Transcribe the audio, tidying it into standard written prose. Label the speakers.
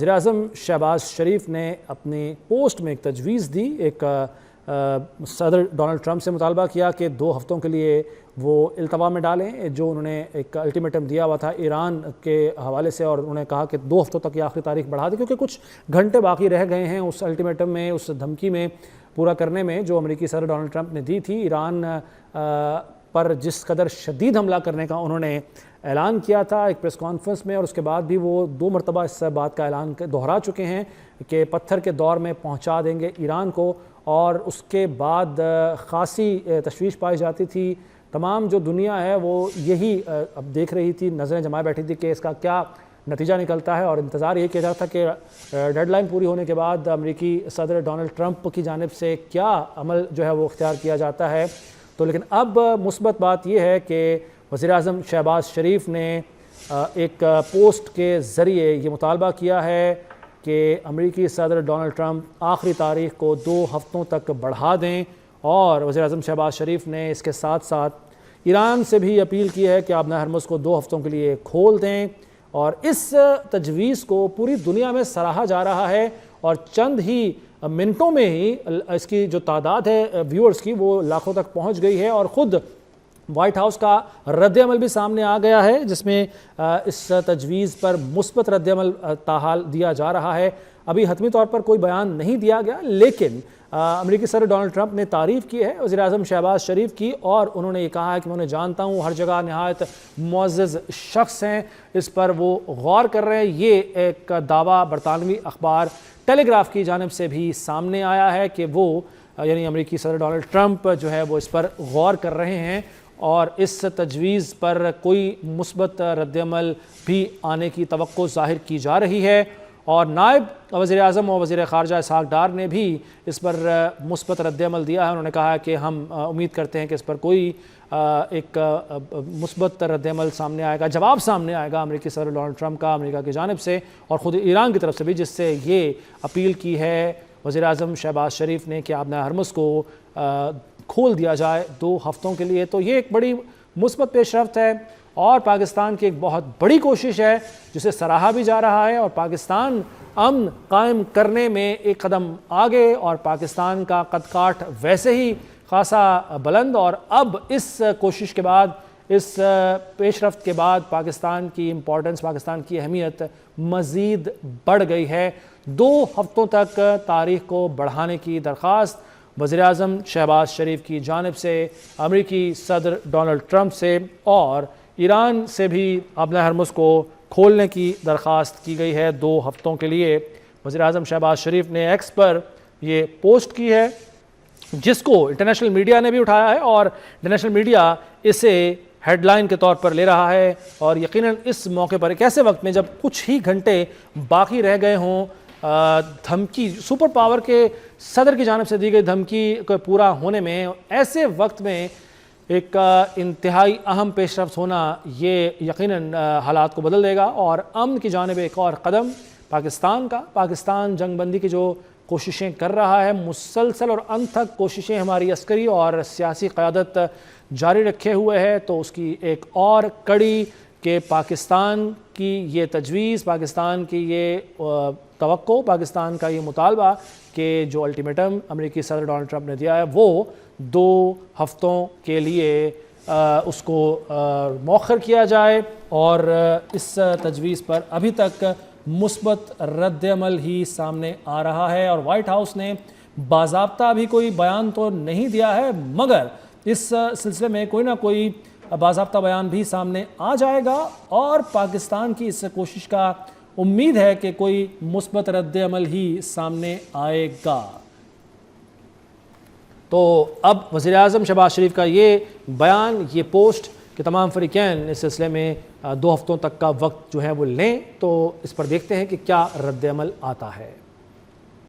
Speaker 1: वज़ीर-ए-आज़म शहबाज शरीफ ने अपनी पोस्ट में एक तजवीज़ दी, एक सदर डोनाल्ड ट्रंप से मुतालबा किया कि 2 हफ़्तों के लिए वो इल्तवा में डालें जो उन्होंने एक अल्टीमेटम दिया हुआ था ईरान के हवाले से, और उन्होंने कहा कि 2 हफ़्तों तक ये आखिरी तारीख बढ़ा दें क्योंकि कुछ घंटे बाकी रह गए हैं उस अल्टीमेटम में, उस धमकी में पूरा करने में जो अमेरिकी सदर डोनाल्ड ट्रंप ने दी थी। ईरान पर जिस कदर शदीद हमला करने का उन्होंने ऐलान किया था एक प्रेस कॉन्फ्रेंस में, और उसके बाद भी वो 2 मरतबा इस बात का ऐलान दोहरा चुके हैं कि पत्थर के दौर में पहुंचा देंगे ईरान को। और उसके बाद ख़ासी तशवीश पाई जाती थी, तमाम जो दुनिया है वो यही अब देख रही थी, नज़रें जमाए बैठी थी कि इसका क्या नतीजा निकलता है, और इंतज़ार ये किया जाता था कि डेडलाइन पूरी होने के बाद अमेरिकी सदर डोनाल्ड ट्रंप की जानिब से क्या अमल जो है वो इख्तियार किया जाता है। तो लेकिन अब मुस्बत बात यह है कि वज़ीर-ए-आज़म शहबाज शरीफ ने एक पोस्ट के ज़रिए ये मुतालबा किया है कि अमेरिकी सदर डोनाल्ड ट्रंप आखिरी तारीख को 2 हफ़्तों तक बढ़ा दें, और वज़ीर-ए-आज़म शहबाज शरीफ ने इसके साथ साथ ईरान से भी अपील की है कि आप हरमुज़ को 2 हफ़्तों के लिए खोल दें। और इस तजवीज़ को पूरी दुनिया में सराहा जा रहा है, और चंद ही मिनटों में ही इसकी जो तादाद है व्यूअर्स की वो लाखों तक पहुंच गई है, और ख़ुद वाइट हाउस का रद्द-ए-अमल भी सामने आ गया है जिसमें इस तजवीज़ पर मुस्बत रद्द-ए-अमल ताहाल दिया जा रहा है। अभी हतमी तौर पर कोई बयान नहीं दिया गया, लेकिन अमेरिकी सदर डोनाल्ड ट्रंप ने तारीफ़ की है वज़ीर-ए-आज़म शहबाज शरीफ की, और उन्होंने ये कहा है कि मैं उन्हें जानता हूँ, हर जगह नहायत मुअज़्ज़ज़ शख्स हैं, इस पर वो गौर कर रहे हैं। ये एक दावा बरतानवी अखबार टेलीग्राफ की जानिब से भी सामने आया है कि वो यानी अमेरिकी सदर डोनाल्ड ट्रंप जो है वो इस पर गौर कर रहे हैं, और इस तजवीज़ पर कोई मुस्बत रद्द-ए-अमल भी आने की तवक्को ज़ाहिर की जा रही है। और नायब वज़ीर-ए-आज़म और वज़ीर ख़ारजा इसहाक़ डार ने भी इस पर मुस्बत रद्द-ए-अमल दिया है। उन्होंने कहा है कि हम उम्मीद करते हैं कि इस पर कोई एक मुस्बत रद्द-ए-अमल सामने आएगा, जवाब सामने आएगा अमेरिकी सदर डोनाल्ड ट्रंप का अमेरिका की जानिब से, और ख़ुद ईरान की तरफ से भी, जिससे ये अपील की है वज़ीर-ए-आज़म शहबाज शरीफ ने कि आप हरमुज़ को खोल दिया जाए 2 हफ़्तों के लिए। तो ये एक बड़ी मुस्बत पेशरफ्त है और पाकिस्तान की एक बहुत बड़ी कोशिश है जिसे सराहा भी जा रहा है, और पाकिस्तान अमन कायम करने में एक कदम आगे, और पाकिस्तान का कद-काठ वैसे ही खासा बुलंद, और अब इस कोशिश के बाद, इस पेशरफ्त के बाद पाकिस्तान की इम्पोर्टेंस, पाकिस्तान की अहमियत मज़ीद बढ़ गई है। 2 हफ़्तों तक तारीख़ को बढ़ाने की दरख्वास्त वज़ीर-ए-आज़म शहबाज शरीफ की जानिब से अमेरिकी सदर डोनाल्ड ट्रंप से, और ईरान से भी अपना हरमुज़ को खोलने की दरख्वास्त की गई है 2 हफ़्तों के लिए। वज़ीर-ए-आज़म शहबाज शरीफ ने एक्स पर ये पोस्ट की है जिसको इंटरनेशनल मीडिया ने भी उठाया है, और इंटरनेशनल मीडिया इसे हेडलाइन के तौर पर ले रहा है। और यकीनन इस मौके पर एक ऐसे वक्त में जब कुछ ही घंटे बाकी रह गए हों, धमकी सुपर पावर के सदर की जानिब से दी गई धमकी को पूरा होने में, ऐसे वक्त में एक इंतहाई अहम पेशरफ्त होना ये यकीनन हालात को बदल देगा, और अमन की जानिब एक और कदम पाकिस्तान जंगबंदी की जो कोशिशें कर रहा है, मुसलसल और अनथक कोशिशें हमारी अस्करी और सियासी क़यादत जारी रखे हुए है, तो उसकी एक और कड़ी कि पाकिस्तान की ये तजवीज़, पाकिस्तान की ये तवक्को, पाकिस्तान का ये मुतालबा कि जो अल्टीमेटम अमेरिकी सदर डोनाल्ड ट्रंप ने दिया है वो 2 हफ़्तों के लिए उसको मौखर किया जाए, और इस तजवीज़ पर अभी तक मुस्बत रद्द-ए-अमल ही सामने आ रहा है। और वाइट हाउस ने बाज़ाब्ता अभी कोई बयान तो नहीं दिया है, मगर इस सिलसिले में कोई ना कोई बाज़ाब्ता बयान भी सामने आ जाएगा, और पाकिस्तान की इस कोशिश का उम्मीद है कि कोई मुस्बत रद्द-ए-अमल ही सामने आएगा। तो अब वज़ीर-ए-आज़म शहबाज शरीफ का ये बयान, ये पोस्ट कि तमाम फ़रीक़ैन इस सिलसिले में 2 हफ़्तों तक का वक्त जो है वो लें, तो इस पर देखते हैं कि क्या रद्द-ए-अमल आता है।